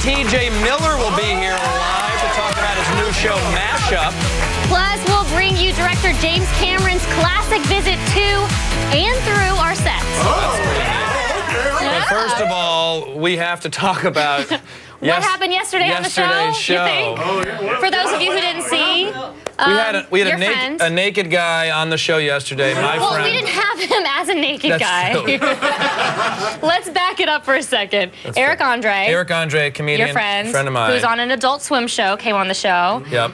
TJ Miller will be here live to talk about his new show, Mashup. Plus, we'll bring you director James Cameron's classic visit to and through our sets. But first of all, we have to talk about what happened yesterday on the show. Yesterday's show. You think? For those of you who didn't see, we had a naked guy on the show yesterday. My friend. We didn't have him as a naked guy. Let's back it up for a second. Eric Andre, comedian, your friend of mine, who's on an Adult Swim show, came on the show. Yep.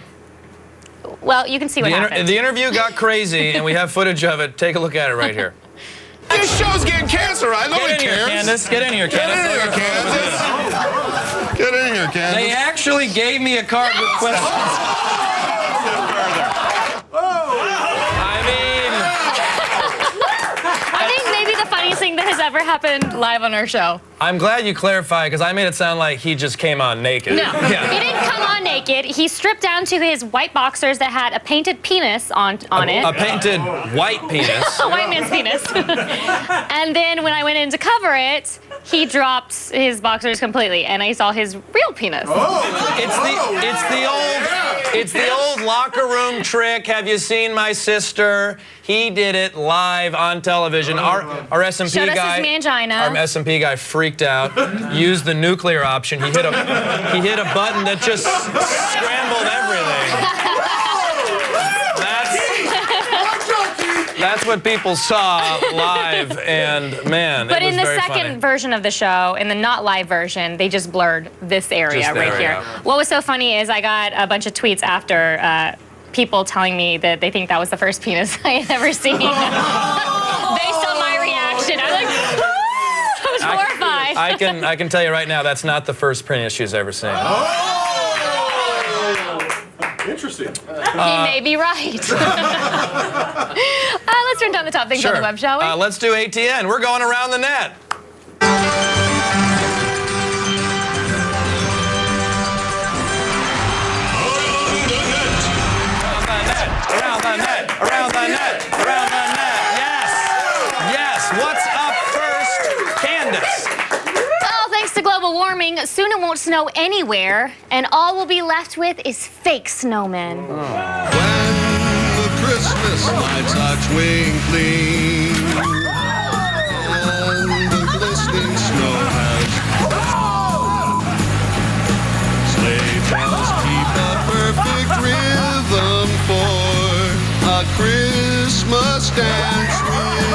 Well, you can see what happened. The interview got crazy, and we have footage of it. Take a look at it right here. This show's getting cancer, right? Nobody cares. Candace. Get in here, Candace. Get in here, Candace. They actually gave me a card with questions. I think maybe the funniest thing that has ever happened live on our show. I'm glad you clarified, because I made it sound like he just came on naked. No, he didn't come on naked. He stripped down to his white boxers that had a painted penis on it. A painted white penis. A white man's penis. And then when I went in to cover it, he dropped his boxers completely, and I saw his real penis. It's the old locker room trick. Have you seen my sister? He did it live on television. Our SMP Showed guy, us his mangina. Our SMP guy freaked out. Used the nuclear option. He hit a button that just scrambled everything. That's what people saw live, and man, but it was in the very second funny. version of the show, in the not live version, they just blurred this area here. What was so funny is I got a bunch of tweets after people telling me that they think that was the first penis I had ever seen. Based on my reaction, I was like, I was horrified. I can tell you right now, that's not the first penis she's ever seen. Interesting. He may be right. Let's turn down the top things on the web, shall we? Let's do ATN. We're going around the net. Around the net. Around the net. Around the net. Yes. What's up first, Candace? Well, thanks to global warming, soon it won't snow anywhere, and all we'll be left with is fake snowmen. When the Christmas lights are twinkling and the glistening snow has sleigh bells keep a perfect rhythm for a Christmas dance with you.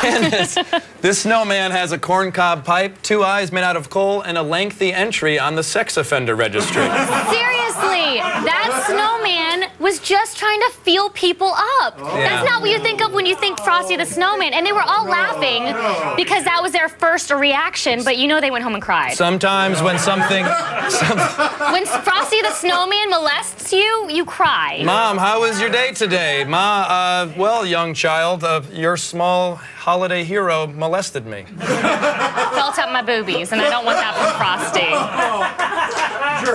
Candace, this snowman has a corncob pipe, 2 eyes made out of coal, and a lengthy entry on the sex offender registry. Seriously, that snowman was just trying to feel people up. That's not what you think of when you think Frosty the Snowman. And they were all laughing because that was their first reaction, but you know they went home and cried. Sometimes when When Frosty the Snowman molests you, you cry. Mom, how was your day today? Well, young child, your small holiday hero molested me. Felt up my boobies, and I don't want that from Frosty.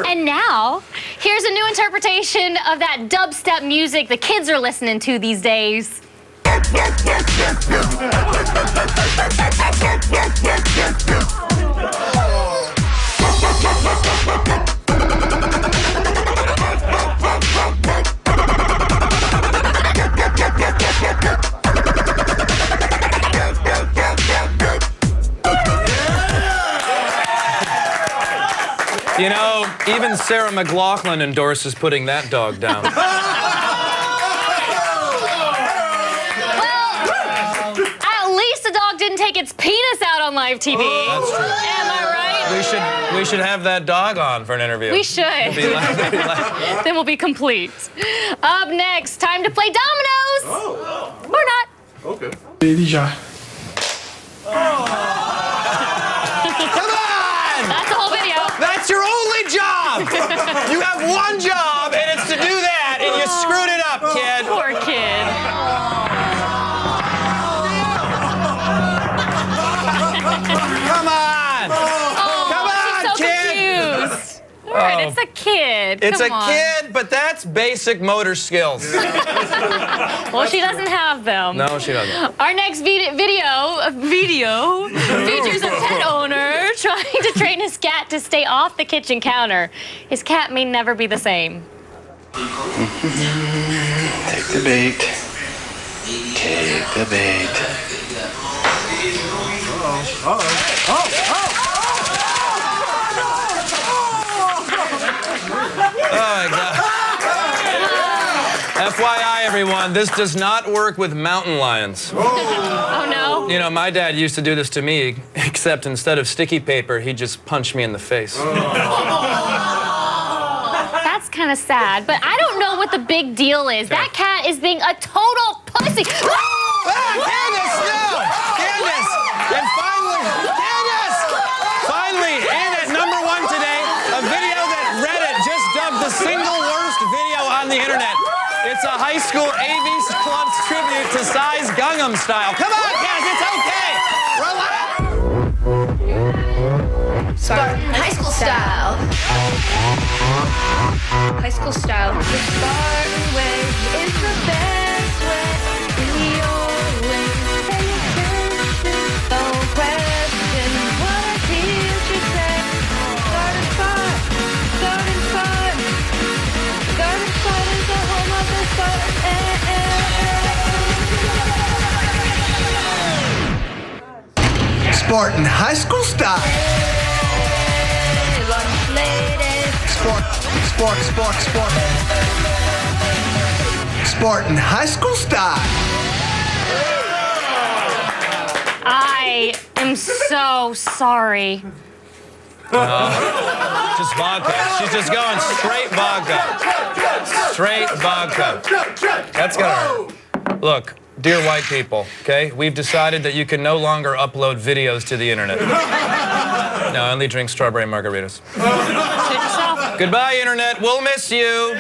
And now, here's a new interpretation of that dubstep music the kids are listening to these days. You know, even Sarah McLachlan endorses putting that dog down. Well, at least the dog didn't take its penis out on live TV. That's true. Am I right? We should have that dog on for an interview. We should. Then we'll be complete. Up next, time to play dominoes. Or not. Okay. That's the whole video. That's your only job! You have one job, and it's to do that, and you screwed it up, kid. Poor kid. Come on! Oh, Come on, she's so kid! confused. Fred, it's a kid. It's Come a on. kid, but that's basic motor skills. Well, she doesn't have them. No, she doesn't. Our next video features a pet owner trying to train his cat to stay off the kitchen counter. His cat may never be the same. Take the bait. Take the bait. Oh, my God. FYI, everyone, this does not work with mountain lions. Oh, no? You know, my dad used to do this to me, except instead of sticky paper, he'd just punch me in the face. That's kind of sad, but I don't know what the big deal is. That cat is being a total pussy. Candace, no! Candace! And finally, in at #1 today, a video that Reddit just dubbed the single worst video on the internet. It's a high school AV Club's tribute to Psy's Gangnam Style. Come on, guys, it's okay. Relax. Spartan high school style. High school style. The Spartan way is the best way. We always pay attention. No question what our teacher said. Garden fun. Garden fun. Garden fun is the home of the Spartan. Spartan high school style. Sport. Spartan high school style. I am so sorry. Just vodka. She's just going straight vodka. Straight vodka. That's gonna hurt. Look, dear white people, okay? We've decided that you can no longer upload videos to the internet. No, I only drink strawberry margaritas. Suit yourself. Goodbye, internet. We'll miss you.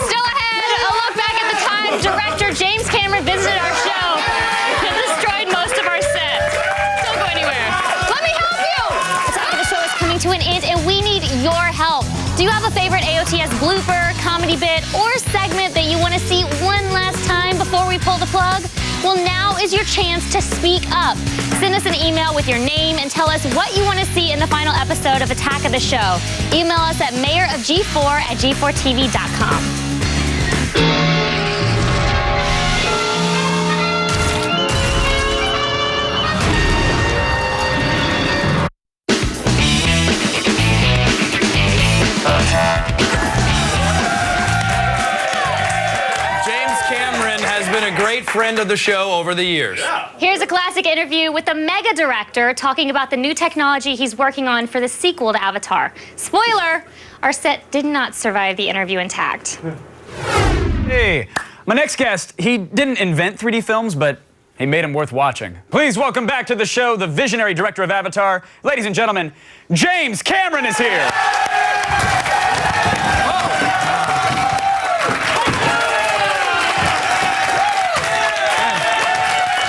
Still ahead, a look back at the time director James Cameron visited our show and destroyed most of our sets. Don't go anywhere. Let me help you! The time of the show is coming to an end and we need your help. Do you have a favorite AOTS blooper, comedy bit, or segment that you want to see one last time before we pull the plug? Well, now is your chance to speak up. Send us an email with your name and tell us what you want to see in the final episode of Attack of the Show. Email us at mayorofg4@g4tv.com. James Cameron has been a great friend of the show over the years. Here's a classic interview with the mega director talking about the new technology he's working on for the sequel to Avatar. Spoiler, our set did not survive the interview intact. Hey, my next guest, he didn't invent 3D films, but he made them worth watching. Please welcome back to the show the visionary director of Avatar. Ladies and gentlemen, James Cameron is here.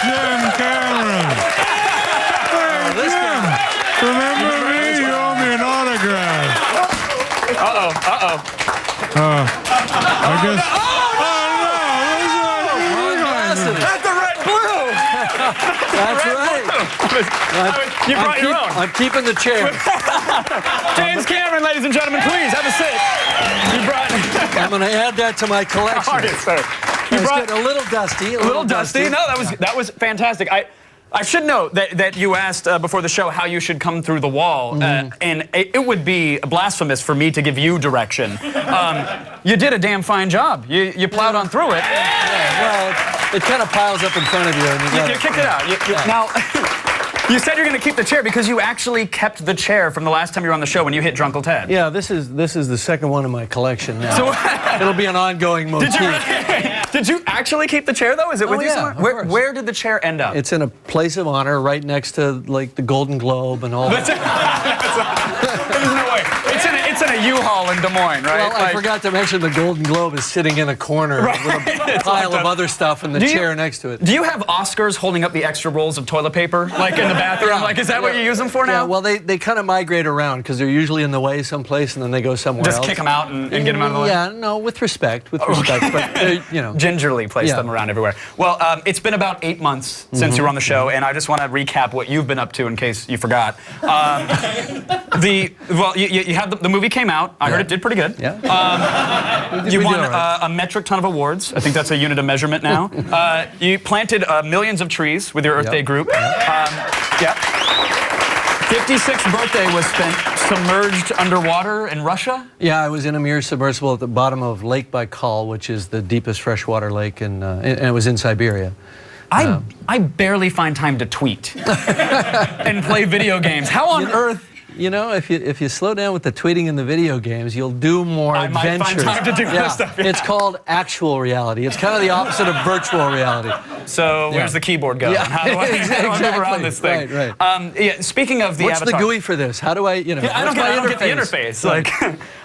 Jim Cameron. Hey, Jim. Remember me? You owe me an autograph. I guess. That's the red blue. That's right. You brought your own. I'm keeping the chair. James Cameron, ladies and gentlemen, please have a seat. You brought. I'm going to add that to my collection. All right, sir. You It's brought getting a little dusty. a little dusty. No, that was fantastic. I should note that you asked before the show how you should come through the wall, and it would be blasphemous for me to give you direction. You did a damn fine job. You plowed on through it. Yeah, well, it kind of piles up in front of you. And You kicked it out. Now, you said you're going to keep the chair because you actually kept the chair from the last time you were on the show when you hit Drunkle Ted. Yeah, this is the second one in my collection now. So it'll be an ongoing motif. Did you actually keep the chair though? Is it with you yeah, somewhere? of course. Where did the chair end up? It's in a place of honor right next to like the Golden Globe and all that. There's no way. It's in a U-Haul in Des Moines, right? Well, I forgot to mention the Golden Globe is sitting in a corner with a pile of other stuff in the chair next to it. Do you have Oscars holding up the extra rolls of toilet paper, like in the bathroom? Like, is that what you use them for now? Yeah, well, they kind of migrate around because they're usually in the way someplace and then they go somewhere else. Just kick them out and get them out of the way? Yeah, no, with respect, but, you know. Gingerly place them around everywhere. Well, it's been about 8 months since you were on the show, and I just want to recap what you've been up to in case you forgot. You had the movie came out. I heard it did pretty good. Yeah. You won a metric ton of awards. I think that's a unit of measurement now. You planted millions of trees with your Earth Day group. 56th birthday was spent submerged underwater in Russia? Yeah, I was in a Mir submersible at the bottom of Lake Baikal, which is the deepest freshwater lake, and it was in Siberia. I barely find time to tweet and play video games. How on earth? You know, if you slow down with the tweeting and the video games, you'll do more adventures. I might find time to do more stuff. Yeah. It's called actual reality. It's kind of the opposite of virtual reality. So where's the keyboard go? Yeah. How do I move around this thing? Right. Speaking of the What's Avatar. the GUI for this? How do I, you know? I don't get the interface. Like,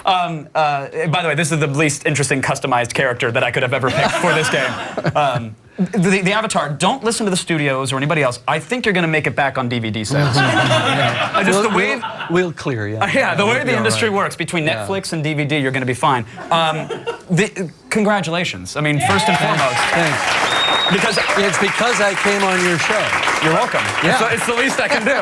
by the way, this is the least interesting customized character that I could have ever picked for this game. The Avatar, don't listen to the studios or anybody else. I think you're going to make it back on DVD sales. We'll clear, the way the industry works, between Netflix and DVD, you're going to be fine. Congratulations. I mean, first and foremost. Thanks. It's because I came on your show. You're welcome. Yeah. So it's the least I can do.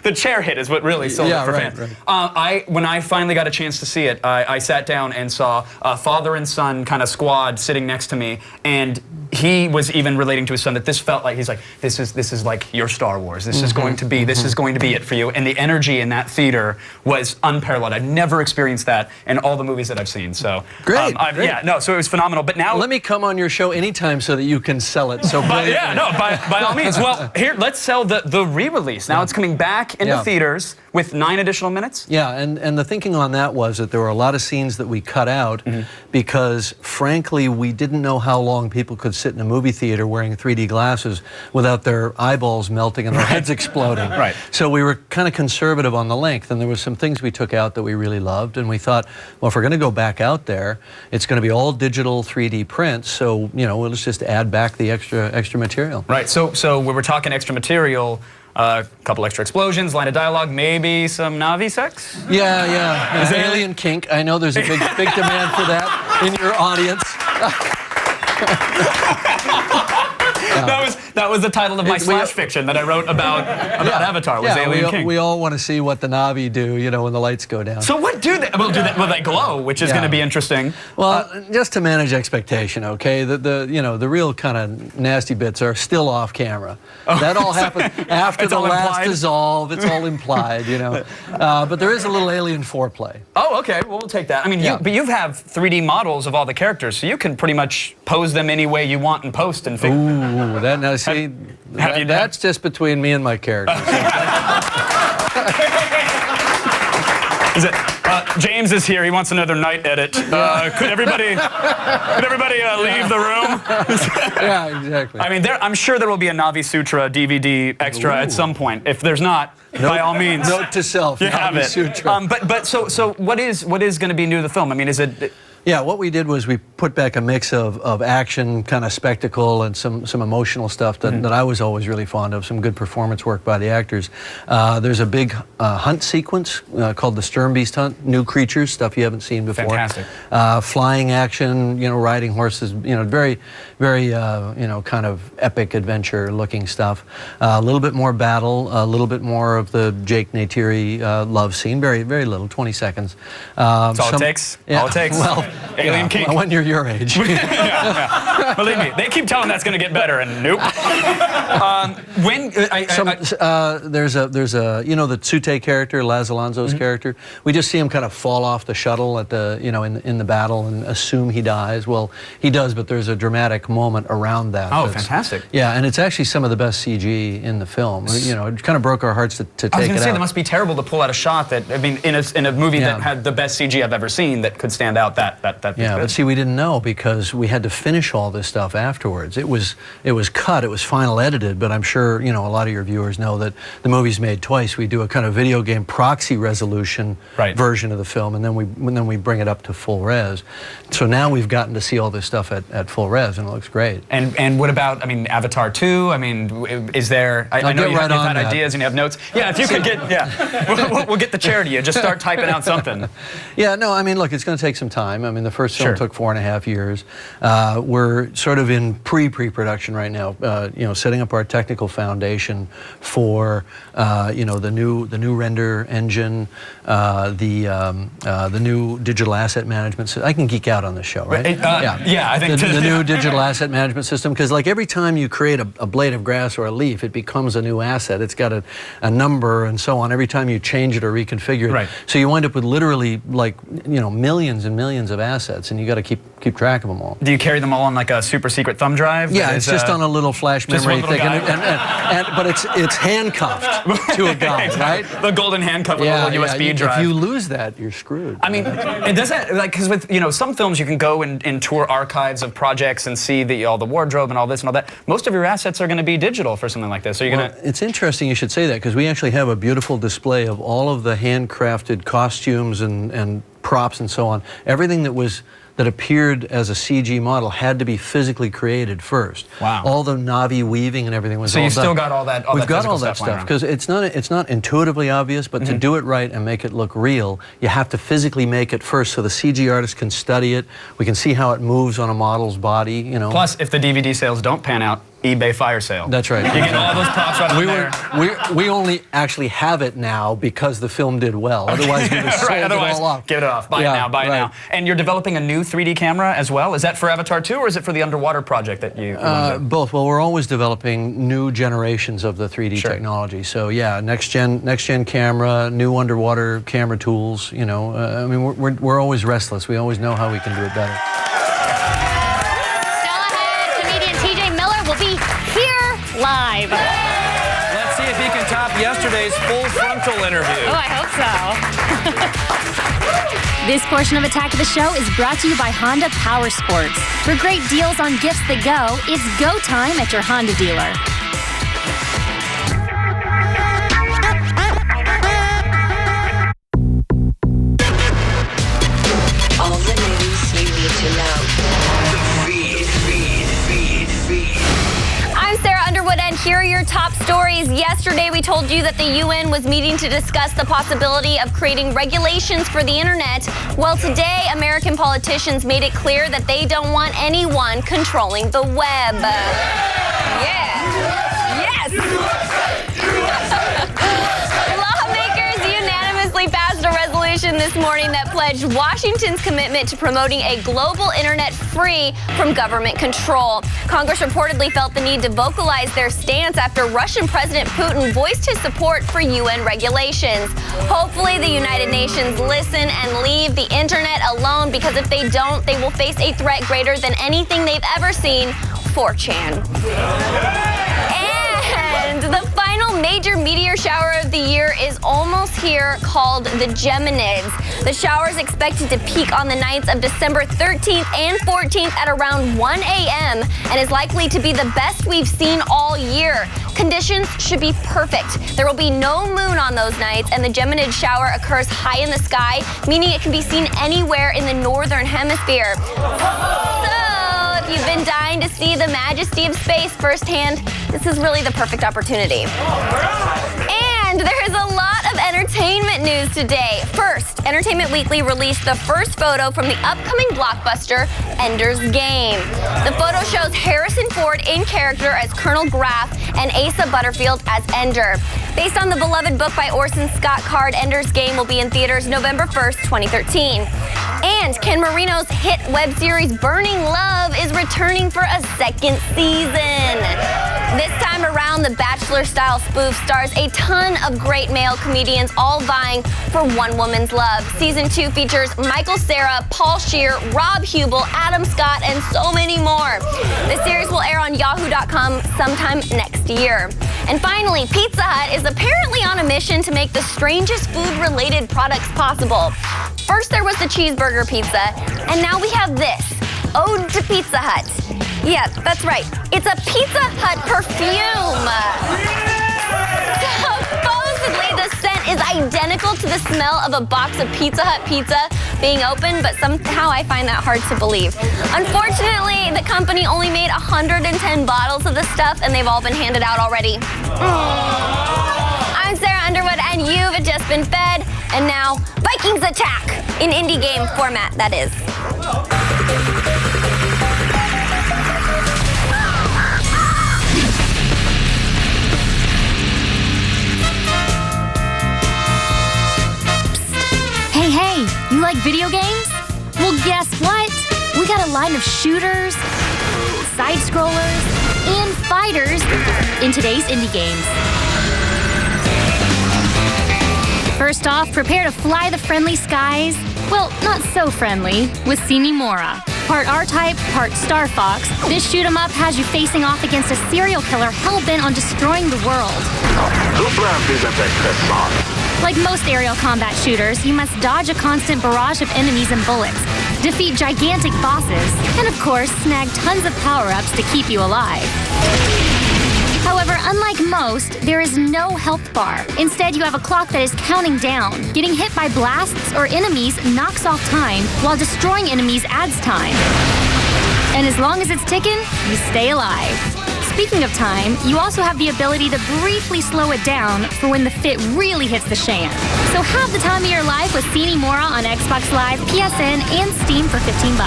The chair hit is what really sold it for fans. Right. When I finally got a chance to see it, I sat down and saw a father and son kind of squad sitting next to me, and he was even relating to his son that this felt like, he's like, this is like your Star Wars. This is going to be it for you. And the energy in that theater was unparalleled. I've never experienced that in all the movies that I've seen. So great. Yeah, no, so it was phenomenal. But now let me come on your show anytime so that you can sell it. So by all means. Well, here, let's sell the re-release. Now it's coming back into theaters with 9 additional minutes. Yeah, and the thinking on that was that there were a lot of scenes that we cut out because, frankly, we didn't know how long people could sit in a movie theater wearing 3D glasses without their eyeballs melting and their heads exploding. Right. So we were kind of conservative on the length, and there was some things we took out that we really loved, and we thought, well, if we're going to go back out there, it's going to be all digital 3D prints, so, you know, let's just add back the extra material. Right, so when we're talking extra material, a couple extra explosions, line of dialogue, maybe some Na'vi sex? Yeah. Is alien kink. I know there's a big demand for that in your audience. That was the title of my slash fiction that I wrote about Avatar, was alien kink. We all want to see what the Na'vi do, you know, when the lights go down. So what do they? Well, they glow, which is going to be interesting. Well, just to manage expectation, okay. The real kind of nasty bits are still off camera. That all happened after the last dissolve. It's all implied, you know. But there is a little alien foreplay. Oh, okay. Well, we'll take that. I mean, but you have 3D models of all the characters, so you can pretty much pose them any way you want in post and figure. Ooh, that now see. That's just between me and my character. James is here. He wants another night edit. Could everybody leave the room? Yeah, exactly. I mean, I'm sure there will be a Navi Sutra DVD extra at some point. If there's not, by all means, note to self. You have it. Sutra. So what is going to be new to the film? I mean, is it? Yeah, what we did was we put back a mix of action, kind of spectacle, and some emotional stuff that I was always really fond of, some good performance work by the actors. There's a big hunt sequence called the Sternbeast Hunt, new creatures, stuff you haven't seen before. Fantastic. Flying action, you know, riding horses, you know, very, you know, kind of epic adventure looking stuff. A little bit more battle, a little bit more of the Jake Neytiri love scene, very, very little, 20 seconds. That's all it takes? Yeah, all it takes? Well, alien kink. When you're your age. Believe me, they keep telling that's going to get better, and nope. There's a you know, the Tsute character, Laz Alonso's character. We just see him kind of fall off the shuttle at the, you know, in the battle and assume he dies. Well, he does, but there's a dramatic moment around that. Oh, fantastic. Yeah, and it's actually some of the best CG in the film. You know, it kind of broke our hearts to take it out. I was going to say, that must be terrible to pull out a shot that, I mean, in a movie that had the best CG I've ever seen that could stand out that yeah, but see, we didn't no, because we had to finish all this stuff afterwards. It was cut, it was final edited, but I'm sure a lot of your viewers know that the movie's made twice. We do a kind of video game proxy resolution version of the film, and then we bring it up to full res. So now we've gotten to see all this stuff at full res, and it looks great. And what about, Avatar 2? Is there? I know you've had ideas and you have notes. Yeah, if you could get, we'll get the chair to you. Just start typing out something. Yeah, no, look, it's going to take some time. The first film took 4.5 years. We're sort of in pre-production right now, setting up our technical foundation for, the new render engine, the new digital asset management system. I can geek out on this show, right? Yeah, I think the new digital asset management system, because like every time you create a blade of grass or a leaf, it becomes a new asset. It's got a number and so on every time you change it or reconfigure it. Right. So you wind up with literally millions and millions of assets, and you got to keep track of them all. Do you carry them all on like a super secret thumb drive? Yeah, it's just on a little flash memory thing, but it's handcuffed to a guy, right? The golden handcuff with a little USB drive. If you lose that, you're screwed. It does that, because with some films you can go and tour archives of projects and see all the wardrobe and all this and all that. Most of your assets are going to be digital for something like this. So you're It's interesting you should say that, because we actually have a beautiful display of all of the handcrafted costumes and props and so on. Everything that appeared as a CG model had to be physically created first. Wow. All the Navi weaving and everything was all done. So you still got all that We've got all that stuff, because it's not intuitively obvious, but to do it right and make it look real, you have to physically make it first so the CG artist can study it. We can see how it moves on a model's body, Plus, if the DVD sales don't pan out, eBay fire sale. That's right. You get all those props right there. We only actually have it now because the film did well. Otherwise, we would have sold it all off. Give it off. Buy it now. Buy it now. And you're developing a new 3D camera as well. Is that for Avatar 2, or is it for the underwater project that you? Both. Well, we're always developing new generations of the 3D technology. So yeah, next gen camera, new underwater camera tools. We're always restless. We always know how we can do it better. Live. Let's see if he can top yesterday's full frontal interview. Oh, I hope so. This portion of Attack of the Show is brought to you by Honda Power Sports. For great deals on gifts that go, it's go time at your Honda dealer. All the news you need to know. Here are your top stories. Yesterday, we told you that the UN was meeting to discuss the possibility of creating regulations for the internet. Well, today, American politicians made it clear that they don't want anyone controlling the web. Yes. Lawmakers unanimously passed a resolution this morning that pledged Washington's commitment to promoting a global internet free from government control. Congress reportedly felt the need to vocalize their stance after Russian President Putin voiced his support for UN regulations. Hopefully, the United Nations listen and leave the internet alone, because if they don't, they will face a threat greater than anything they've ever seen: 4chan. And the final major meteor shower of the year is almost here, called the Geminids. The shower is expected to peak on the nights of December 13th and 14th at around 1 a.m. and is likely to be the best we've seen all year. Conditions should be perfect. There will be no moon on those nights, and the Geminid shower occurs high in the sky, meaning it can be seen anywhere in the northern hemisphere. So, if you've been dying to see the majesty of space firsthand, this is really the perfect opportunity. And there is a lot of entertainment news today. First, Entertainment Weekly released the first photo from the upcoming blockbuster, Ender's Game. The photo shows Harrison Ford in character as Colonel Graff and Asa Butterfield as Ender. Based on the beloved book by Orson Scott Card, Ender's Game will be in theaters November 1st, 2013. And Ken Marino's hit web series Burning Love is returning for a second season. This time around, the Bachelor-style spoof stars a ton of great male comedians, all vying for one woman's love. Season 2 features Michael Cera, Paul Scheer, Rob Hubel, Adam Scott, and so many more. The series will air on Yahoo.com sometime next year. And finally, Pizza Hut is apparently on a mission to make the strangest food-related products possible. First, there was the cheeseburger pizza, and now we have this. ode to Pizza Hut. Yeah, that's right. It's a Pizza Hut perfume. Supposedly, the scent is identical to the smell of a box of Pizza Hut pizza being opened, but somehow I find that hard to believe. Unfortunately, the company only made 110 bottles of the stuff, and they've all been handed out already. I'm Sarah Underwood, and you've just been fed. And now, Vikings attack in indie game format, that is. Hey, you like video games? Well, guess what? We got a line of shooters, side-scrollers, and fighters in today's indie games. First off, prepare to fly the friendly skies. Well, not so friendly, with Mora. Part R-Type, part Star Fox, this shoot-'em-up has you facing off against a serial killer hell-bent on destroying the world. Like most aerial combat shooters, you must dodge a constant barrage of enemies and bullets, defeat gigantic bosses, and of course, snag tons of power-ups to keep you alive. However, unlike most, there is no health bar. Instead, you have a clock that is counting down. Getting hit by blasts or enemies knocks off time, while destroying enemies adds time. And as long as it's ticking, you stay alive. Speaking of time, you also have the ability to briefly slow it down for when the fit really hits the shan. So have the time of your life with Mora on Xbox Live, PSN, and Steam for $15.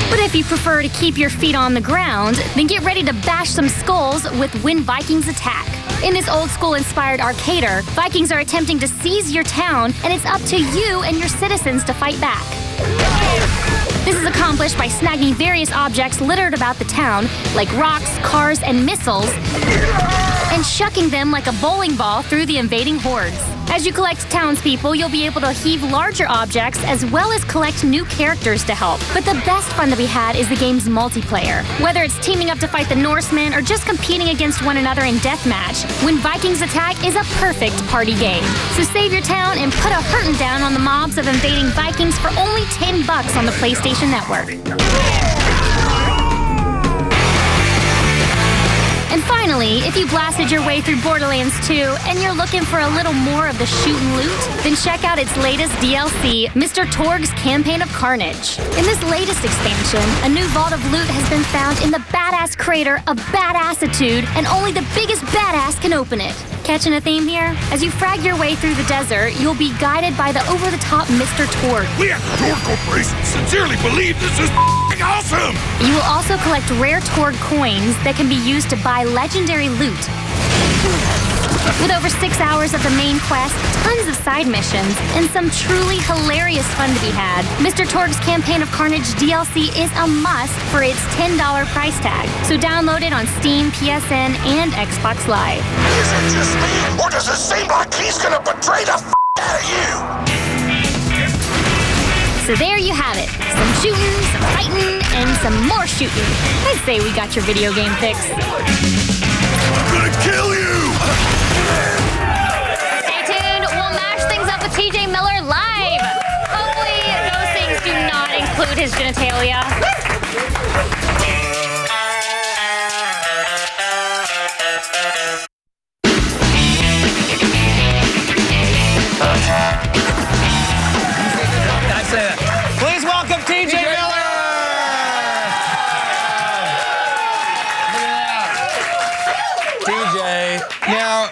But if you prefer to keep your feet on the ground, then get ready to bash some skulls with When Vikings Attack. In this old-school inspired arcader, Vikings are attempting to seize your town, and it's up to you and your citizens to fight back. This is accomplished by snagging various objects littered about the town, like rocks, cars, and missiles, and shucking them like a bowling ball through the invading hordes. As you collect townspeople, you'll be able to heave larger objects as well as collect new characters to help. But the best fun to be had is the game's multiplayer. Whether it's teaming up to fight the Norsemen or just competing against one another in deathmatch, When Vikings Attack is a perfect party game. So save your town and put a hurtin' down on the mobs of invading Vikings for only $10 on the PlayStation Network. And finally, if you blasted your way through Borderlands 2 and you're looking for a little more of the shoot and loot, then check out its latest DLC, Mr. Torg's Campaign of Carnage. In this latest expansion, a new vault of loot has been found in the badass crater of Badassitude, and only the biggest badass can open it. Catching a theme here? As you frag your way through the desert, you'll be guided by the over-the-top Mr. Torg. We at the Torg Corporation sincerely believe this is awesome! You will also collect rare Torg coins that can be used to buy legendary loot. With over 6 hours of the main quest, tons of side missions, and some truly hilarious fun to be had, Mr. Torg's Campaign of Carnage DLC is a must for its $10 price tag. So download it on Steam, PSN, and Xbox Live. Is it just me, or does it seem like he's gonna betray the out of you? So there you have it. Some shooting, some fighting, and some more shooting. I'd say we got your video game fix. I'm gonna kill you! Stay tuned. We'll mash things up with TJ Miller live. Hopefully those things do not include his genitalia. Can I say that? Please welcome TJ Miller! TJ, now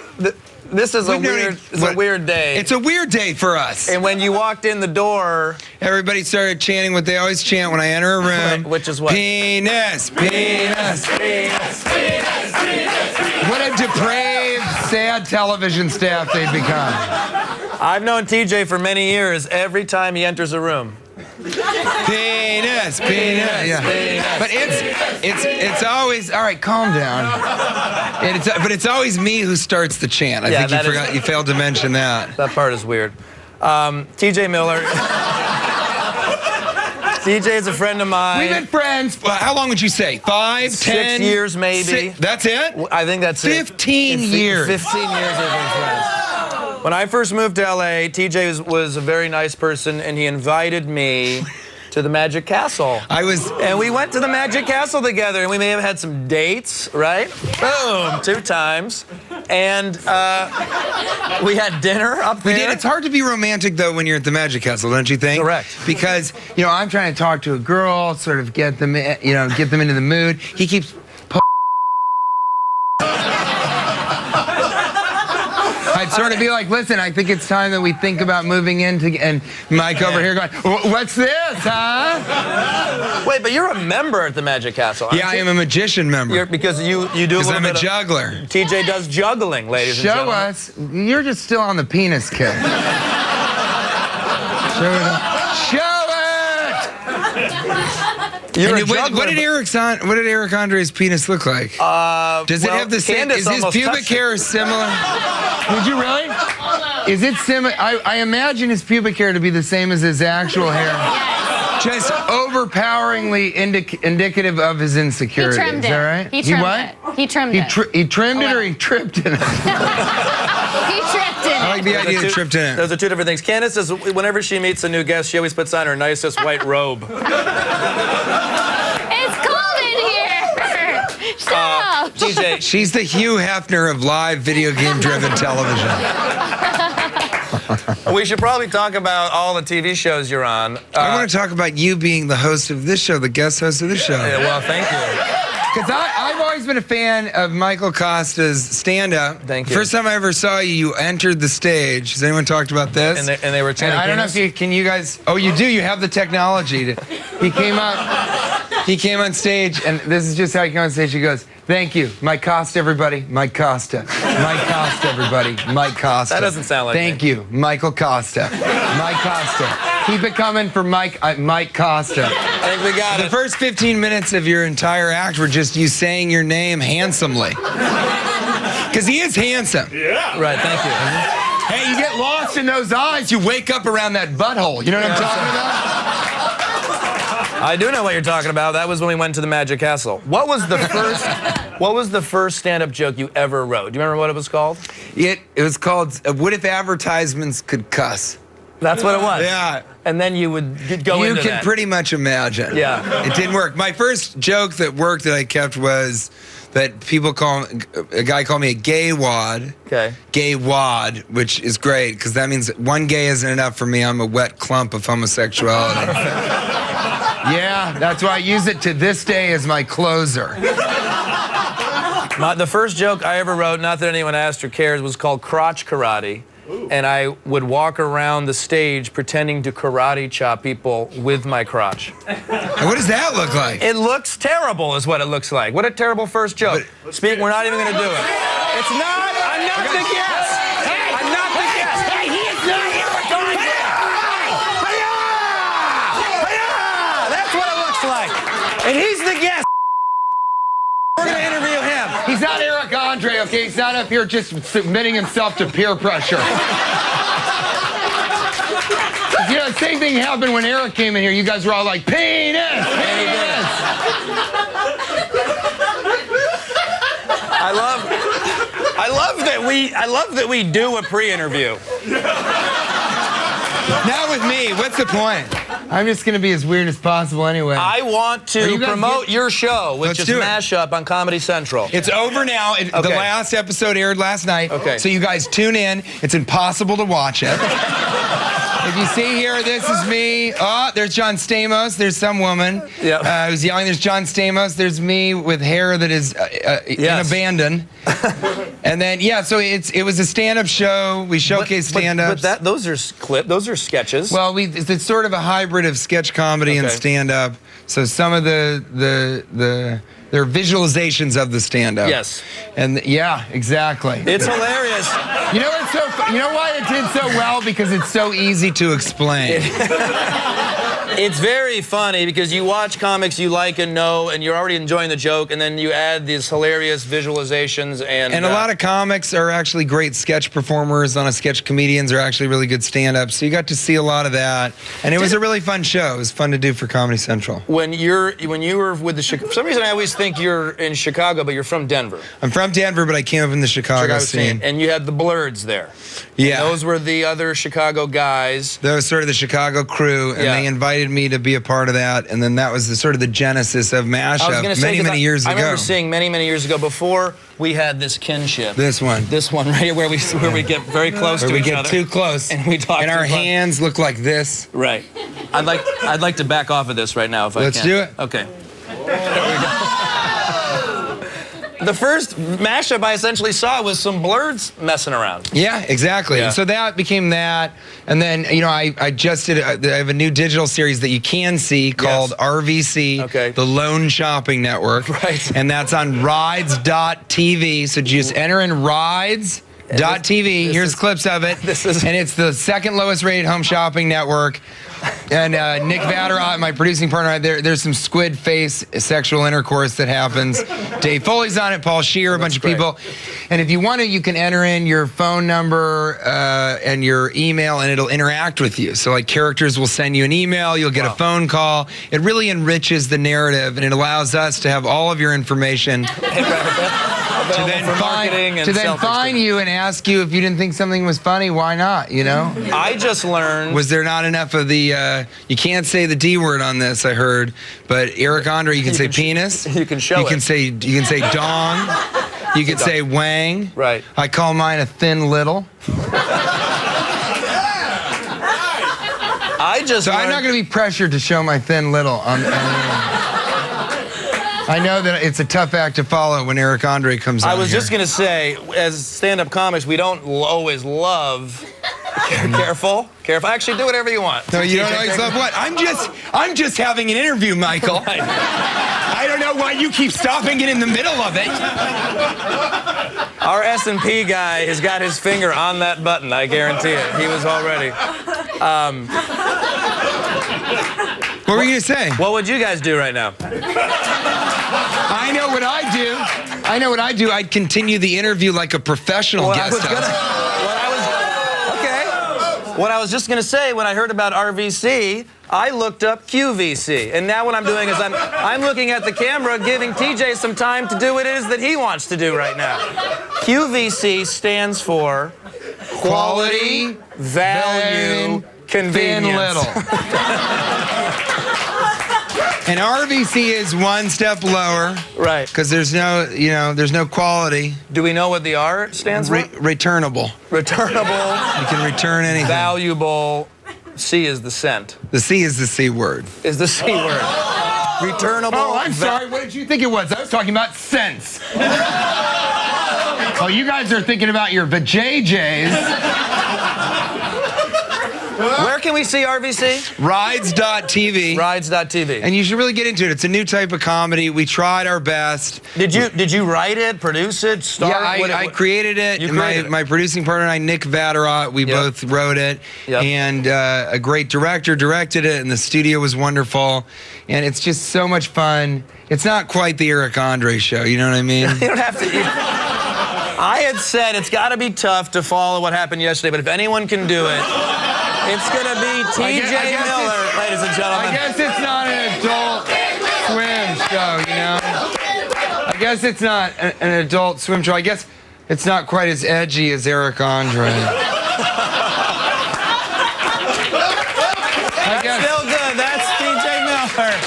this is a weird day. It's a weird day for us. And when you walked in the door, everybody started chanting what they always chant when I enter a room. Which is what? Penis, penis, penis, penis, penis. What a depraved, sad television staff they've become. I've known TJ for many years. Every time he enters a room, penis, penis, yeah. But it's always, all right, calm down. But it's always me who starts the chant. I think you failed to mention that. That part is weird. TJ Miller. TJ is a friend of mine. We've been friends. How long would you say? 5, 10? 6 years, maybe. That's it? I think that's 15 years. 15 years we've been friends. When I first moved to LA, TJ was a very nice person, and he invited me to the Magic Castle. And we went to the Magic Castle together, and we may have had some dates, right? Boom, 2 times. And we had dinner up there. We did. It's hard to be romantic, though, when you're at the Magic Castle, don't you think? Correct. Because, you know, I'm trying to talk to a girl, sort of get them, get them into the mood. He keeps I'd sort of be like, listen, I think it's time that we think about moving in, and Mike over here going, what's this, huh? Wait, but you're a member at the Magic Castle, aren't Yeah, I you? am a magician member. Because you do a little I'm bit a juggler. TJ does juggling, ladies and Show gentlemen. us. You're just still on the penis kick. Show it. Show it! You're a And juggler, what did Eric Andre's penis look like? Does it have the same? Candace Is his almost pubic touched it. hair similar? Would you really? Is it similar? I imagine his pubic hair to be the same as his actual hair. Just overpoweringly indicative of his insecurity. He trimmed Is it. that right? He trimmed what? it. He trimmed it. He trimmed it or he tripped in it? He tripped in I like the idea of tripped in it. Those are 2 different things. Candace says whenever she meets a new guest, she always puts on her nicest white robe. It's cold in here. Shut up. TJ, She's the Hugh Hefner of live video game-driven television. we should probably talk about all the TV shows you're on. I want to talk about you being the host of this show, the guest host of this show. Yeah, well, thank you. Because I've always been a fan of Michael Costa's stand-up. Thank you. First time I ever saw you, you entered the stage. Has anyone talked about this? And they were chanting I don't know if you guys, oh, you do, you have the technology. He came on stage, and this is just how he came on stage. He goes, thank you, Mike Costa, everybody, Mike Costa. Mike Costa, everybody, Mike Costa. That doesn't sound like Thank you, Michael Costa. Mike Costa. Keep it coming for Mike Costa. I think we got The it. first 15 minutes of your entire act were just you saying your name handsomely. Because he is handsome. Yeah. Right, thank you. Hey, you get lost in those eyes, you wake up around that butthole. You know what I'm talking about? I do know what you're talking about. That was when we went to the Magic Castle. What was the first stand-up joke you ever wrote? Do you remember what it was called? It was called, What If Advertisements Could Cuss? That's what it was. Yeah. And then you would go into that. You can pretty much imagine. Yeah. It didn't work. My first joke that worked that I kept was that people a guy called me a gay wad. Okay. Gay wad, which is great, because that means one gay isn't enough for me. I'm a wet clump of homosexuality. Yeah, that's why I use it to this day as my closer. The first joke I ever wrote, not that anyone asked or cares, was called crotch karate. And I would walk around the stage pretending to karate chop people with my crotch. And what does that look like? It looks terrible is what it looks like. What a terrible first joke. We're not even going to do it. It's not. I'm not the guest. Hey, I'm not the guest. Hey, he is not here. We're going to. That's what it looks like. And he's the guest. We're going to interview him. He's not Eric Andre, okay? He's not up here just submitting himself to peer pressure. You know, the same thing happened when Eric came in here. You guys were all like, penis! Penis! I love that we do a pre-interview. Not with me. What's the point? I'm just going to be as weird as possible anyway. I want to promote your show, which is Mashup on Comedy Central. It's over now. The last episode aired last night. Okay. So you guys tune in. It's impossible to watch it. If you see here, this is me. Oh, there's John Stamos. There's some woman who's yelling. There's John Stamos. There's me with hair that is in abandon. And then, so it was a stand-up show. We showcased stand-ups. But those are those are sketches. Well, it's sort of a hybrid of sketch comedy and stand-up. So some of they're visualizations of the stand-up. Yes. And yeah, exactly. It's hilarious. You know what's you know why it did so well? Because it's so easy to explain. It's very funny because you watch comics you like and know, and you're already enjoying the joke, and then you add these hilarious visualizations and a lot of comics are actually great sketch performers. On a sketch, comedians are actually really good stand-ups. So you got to see a lot of that, and it was a really fun show. It was fun to do for Comedy Central. When you were with the for some reason I always think you're in Chicago, but you're from Denver. I'm from Denver, but I came up in the Chicago scene. And you had the Blurds there. Yeah. And those were the other Chicago guys. That was sort of the Chicago crew, and they invited me to be a part of that, and then that was sort of the genesis of Mashup many years ago. I remember seeing many years ago before we had this kinship. This one right here, where we get very close to each other. We get too close, and we talk. And our hands look like this. Right. I'd like to back off of this right now if I can. Let's do it. Okay. There we go. The first mashup I essentially saw was some Blurds messing around. Yeah, exactly. Yeah. So that became that, and then I just did. I have a new digital series that you can see called RVC, the Lone Shopping Network, right? And that's on rides.tv. So just enter in rides.tv. Here's clips of it. And it's the second lowest rated home shopping network. And Nick Vatterott, my producing partner, there's some squid face sexual intercourse that happens. Dave Foley's on it, Paul Scheer, a bunch of people. And if you want to, you can enter in your phone number and your email, and it'll interact with you. So like characters will send you an email, you'll get a phone call. It really enriches the narrative, and it allows us to have all of your information. To then find you and ask you if you didn't think something was funny, why not, you know? I just learned... Was there not enough of the, you can't say the D word on this, I heard, but Eric Andre, you can say penis. You can show it. You can say dong. You can say wang. Right. I call mine a thin little. I'm not going to be pressured to show my thin little on I know that it's a tough act to follow when Eric Andre comes on. I was just going to say, as stand-up comics, we don't always love... Careful. Actually, do whatever you want. No, you don't always love what? I'm just having an interview, Michael. I don't know why you keep stopping it in the middle of it. Our S&P guy has got his finger on that button, I guarantee it. He was already. What were you going to say? What would you guys do right now? I know what I do. I'd continue the interview like a professional guest host. What I was just going to say, when I heard about RVC, I looked up QVC. And now what I'm doing is I'm looking at the camera, giving TJ some time to do what it is that he wants to do right now. QVC stands for Quality, Value, Convenience. Thin little. And RVC is one step lower. Right. Because there's no quality. Do we know what the R stands for? Returnable. Returnable. You can return anything. Valuable. C is the cent. The C is the C word. Is the C word. Returnable. Oh, I'm sorry. What did you think it was? I was talking about cents. Oh, you guys are thinking about your vajayjays. Where can we see RVC? Rides.tv. Rides.tv. And you should really get into it. It's a new type of comedy. We tried our best. Did you write it, produce it, star it? Yeah, I created it. You created my producing partner and I, Nick Vatterott, we both wrote it. Yep. And a great director directed it, and the studio was wonderful. And it's just so much fun. It's not quite the Eric Andre show, you know what I mean? You don't have to. I had said it's got to be tough to follow what happened yesterday, but if anyone can do it, it's going to be TJ Miller, ladies and gentlemen. I guess it's not an Adult Swim show, you know? I guess it's not an Adult Swim show. I guess it's not quite as edgy as Eric Andre. That's still good. That's TJ Miller.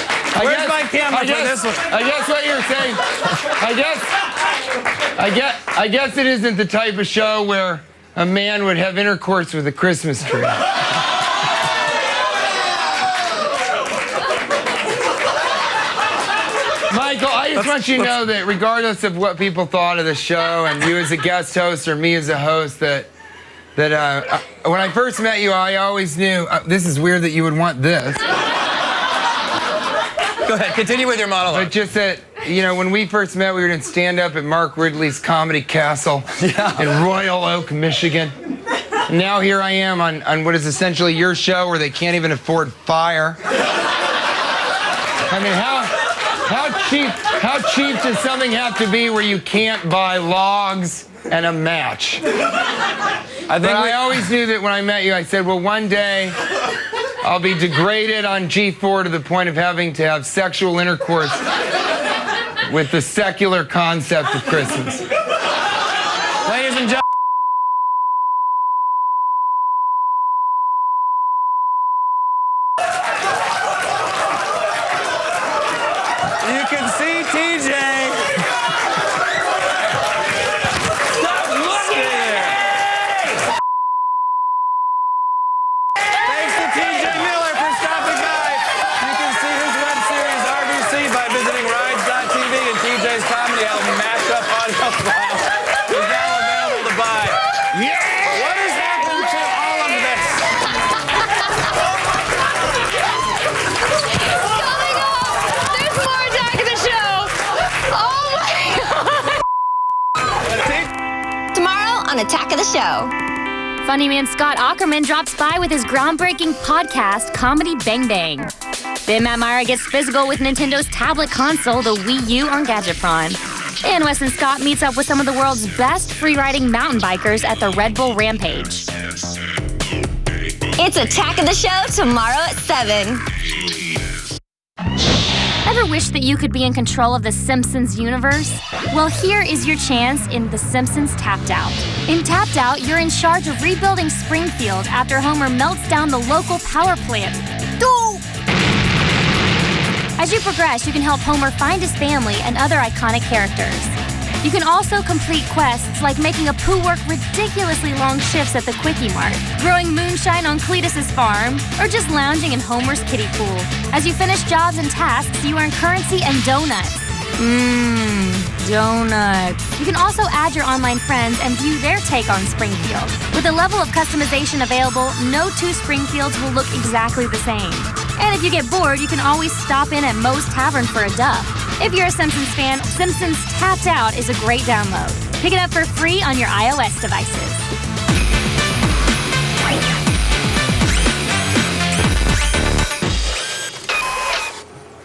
Where's my camera for this one? I guess what you're saying, I guess it isn't the type of show where a man would have intercourse with a Christmas tree. Michael, I just want you to know that regardless of what people thought of the show, and you as a guest host or me as a host, that when I first met you, I always knew, this is weird that you would want this. Go ahead, continue with your monologue. But just that, when we first met, we were going to stand up at Mark Ridley's Comedy Castle in Royal Oak, Michigan. Now here I am on what is essentially your show where they can't even afford fire. I mean, how cheap does something have to be where you can't buy logs and a match? I always knew that when I met you, I said, well, one day I'll be degraded on G4 to the point of having to have sexual intercourse with the secular concept of Christmas. Ladies and gentlemen. You can see TJ. Stop looking there. Thanks to TJ Miller for stopping by. You can see his web series RDC by visiting rides.tv and TJ's comedy album Mashup Audio File is now available to buy. Yeah! What has happened to all of this? There's more Attack of the Show. Oh my God. Tomorrow on Attack of the Show. Funny man Scott Aukerman drops by with his groundbreaking podcast, Comedy Bang Bang. Then Matt Myra gets physical with Nintendo's tablet console, the Wii U, on Gadget. And Weston Scott meets up with some of the world's best free-riding mountain bikers at the Red Bull Rampage. It's Attack of the Show tomorrow at 7. Ever wish that you could be in control of the Simpsons universe? Well, here is your chance in The Simpsons Tapped Out. In Tapped Out, you're in charge of rebuilding Springfield after Homer melts down the local power plant. As you progress, you can help Homer find his family and other iconic characters. You can also complete quests like making Apu work ridiculously long shifts at the Quickie Mart, growing moonshine on Cletus's farm, or just lounging in Homer's kiddie pool. As you finish jobs and tasks, you earn currency and donuts. Donuts. You can also add your online friends and view their take on Springfield. With a level of customization available, no two Springfields will look exactly the same. And if you get bored, you can always stop in at Moe's Tavern for a dub. If you're a Simpsons fan, Simpsons Tapped Out is a great download. Pick it up for free on your iOS devices.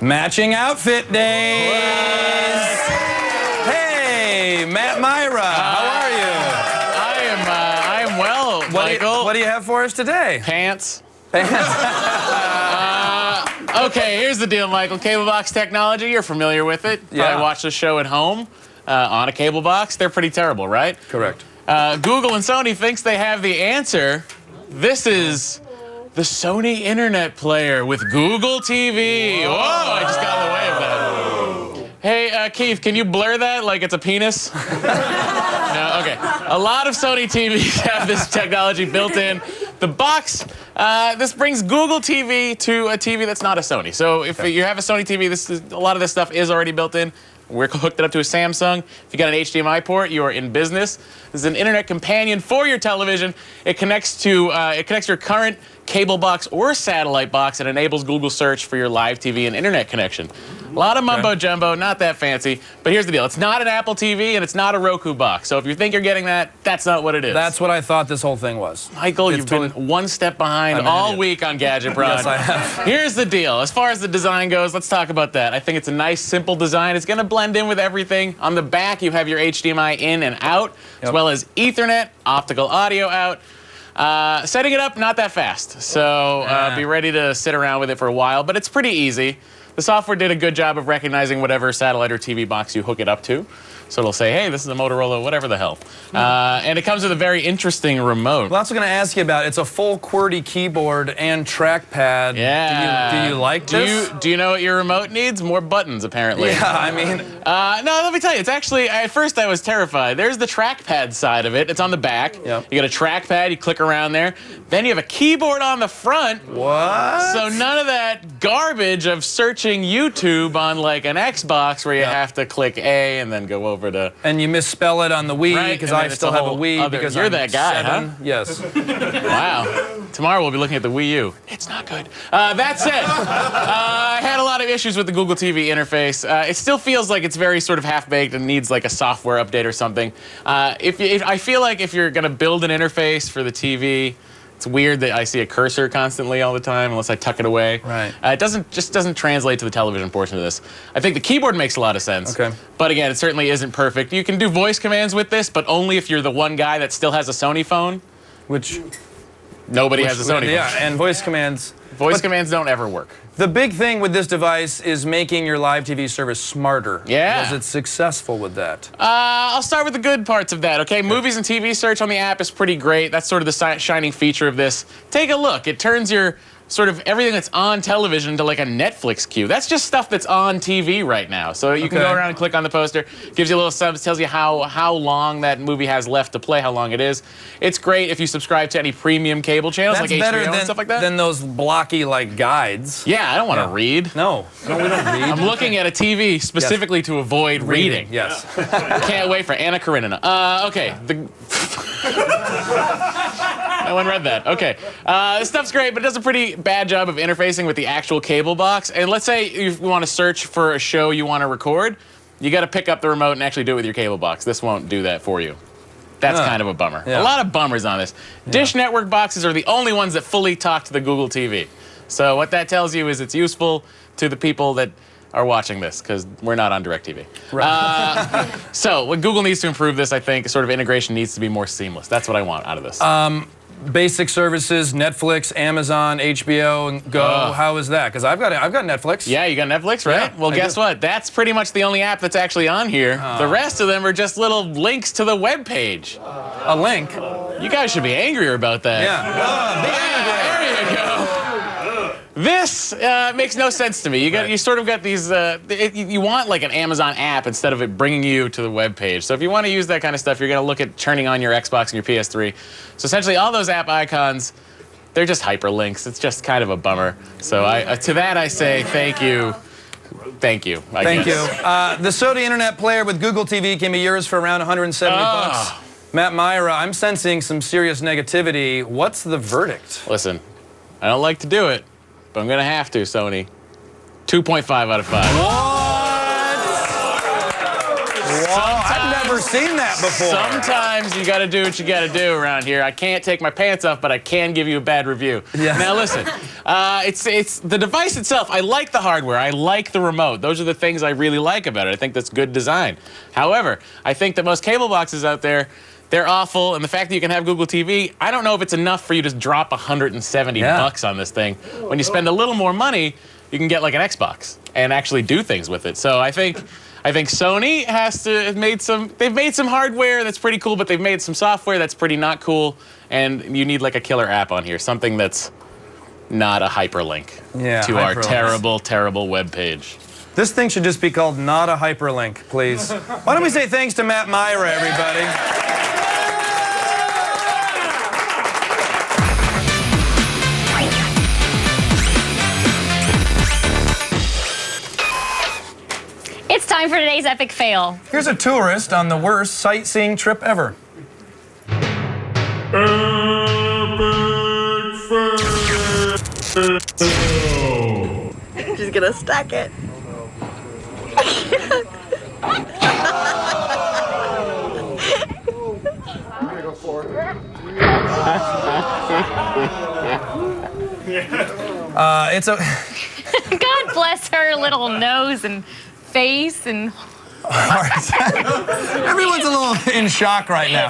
Matching outfit days. Hey, Matt Myra, how are you? I am well, Michael. What do you have for us today? Pants. Okay, here's the deal, Michael. Cable box technology, you're familiar with it. Yeah. Probably watch the show at home on a cable box. They're pretty terrible, right? Correct. Google and Sony thinks they have the answer. This is the Sony Internet Player with Google TV. Whoa, I just got in the way of that. Hey, Keith, can you blur that like it's a penis? No, okay. A lot of Sony TVs have this technology built in. The box, this brings Google TV to a TV that's not a Sony. So if you have a Sony TV, a lot of this stuff is already built in. We're hooked it up to a Samsung. If you got an HDMI port, you are in business. This is an internet companion for your television. It connects to your current cable box or satellite box and enables Google search for your live TV and internet connection. A lot of mumbo jumbo, not that fancy. But here's the deal. It's not an Apple TV and it's not a Roku box. So if you think you're getting that, that's not what it is. That's what I thought this whole thing was. Michael, you've been one step behind all week on Gadget Prod. Yes, I have. Here's the deal. As far as the design goes, let's talk about that. I think it's a nice, simple design. It's going to blend in with everything. On the back, you have your HDMI in and out, as well as Ethernet, optical audio out. Setting it up, not that fast. So be ready to sit around with it for a while, but it's pretty easy. The software did a good job of recognizing whatever satellite or TV box you hook it up to. So it'll say, hey, this is a Motorola, whatever the hell. And it comes with a very interesting remote. Well, that's what I'm going to ask you about. It's a full QWERTY keyboard and trackpad. Yeah. Do you like this? Do you know what your remote needs? More buttons, apparently. Yeah, I mean. No, let me tell you. It's actually, at first I was terrified. There's the trackpad side of it. It's on the back. Yep. You got a trackpad. You click around there. Then you have a keyboard on the front. What? So none of that garbage of searching YouTube on like an Xbox where you have to click A and then go over over to. And you misspell it on the Wii Right, because and I then it's still a have a whole Wii other- because you're I'm that guy, 7. huh? Yes. Wow. Tomorrow we'll be looking at the Wii U. It's not good. That said, I had a lot of issues with the Google TV interface. It still feels like it's very sort of half-baked and needs like a software update or something. I feel like if you're going to build an interface for the TV, it's weird that I see a cursor constantly all the time unless I tuck it away. Right. It doesn't translate to the television portion of this. I think the keyboard makes a lot of sense. Okay. But again, it certainly isn't perfect. You can do voice commands with this, but only if you're the one guy that still has a Sony phone. Which Nobody has a Sony phone. Yeah, and voice commands. Voice commands don't ever work. The big thing with this device is making your live TV service smarter. Yeah. Was it successful with that? I'll start with the good parts of that, okay? Movies and TV search on the app is pretty great. That's sort of the shining feature of this. Take a look. It turns your sort of everything that's on television to like a Netflix queue. That's just stuff that's on TV right now. So you can go around and click on the poster, gives you a little subs, tells you how long that movie has left to play, how long it is. It's great if you subscribe to any premium cable channels like HBO and stuff like that. Than those blocky like guides. Yeah, I don't want to read. No, we don't read. I'm looking at a TV specifically to avoid reading. Yes. Can't wait for Anna Karenina. Okay. No one read that. Okay. This stuff's great, but it does a pretty bad job of interfacing with the actual cable box. And let's say you want to search for a show you want to record, you got to pick up the remote and actually do it with your cable box. This won't do that for you. That's kind of a bummer. Yeah. A lot of bummers on this. Dish Network boxes are the only ones that fully talk to the Google TV. So what that tells you is it's useful to the people that are watching this, because we're not on DirecTV. Right. So what Google needs to improve this, I think, sort of integration needs to be more seamless. That's what I want out of this. Basic services, Netflix, Amazon, HBO, and Go. How is that? Because I've got Netflix. Yeah, you got Netflix, right? Yeah, Well, guess what? That's pretty much the only app that's actually on here. The rest of them are just little links to the web page. A link? You guys should be angrier about that. Yeah. There you go. This makes no sense to me. You sort of got these. You want like an Amazon app instead of it bringing you to the web page. So if you want to use that kind of stuff, you're going to look at turning on your Xbox and your PS3. So essentially, all those app icons, they're just hyperlinks. It's just kind of a bummer. So to that I say thank you. Thank you. Thank you. The Sony Internet Player with Google TV can be yours for around 170 bucks. Matt Myra, I'm sensing some serious negativity. What's the verdict? Listen, I don't like to do it, but I'm going to have to, Sony. 2.5 out of 5. I've never seen that before. Sometimes you got to do what you got to do around here. I can't take my pants off, but I can give you a bad review. Yeah. Now listen, it's the device itself. I like the hardware. I like the remote. Those are the things I really like about it. I think that's good design. However, I think that most cable boxes out there, they're awful, and the fact that you can have Google TV, I don't know if it's enough for you to drop 170 bucks on this thing. When you spend a little more money, you can get like an Xbox and actually do things with it. So I think Sony they've made some hardware that's pretty cool, but they've made some software that's pretty not cool, and you need like a killer app on here, something that's not a hyperlink to our terrible, terrible web page. This thing should just be called Not a Hyperlink, please. Why don't we say thanks to Matt Myra, everybody? It's time for today's epic fail. Here's a tourist on the worst sightseeing trip ever. She's gonna stack it. It's a. God bless her little nose and face and. Everyone's a little in shock right now.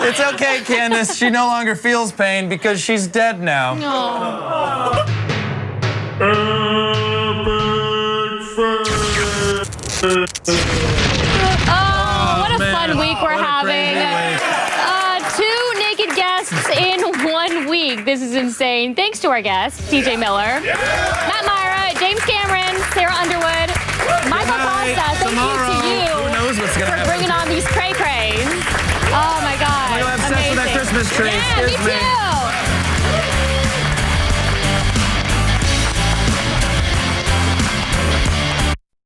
It's okay, Candace. She no longer feels pain because she's dead now. Oh, what a fun week we're having. 2 naked guests in 1 week. This is insane. Thanks to our guests, TJ Miller, Matt Myra, James Cameron, Sarah Underwood, Michael Costa. Thank you to you for bringing on these cray-crays. Oh my God. I'm obsessed with that Christmas tree. Yeah, me too.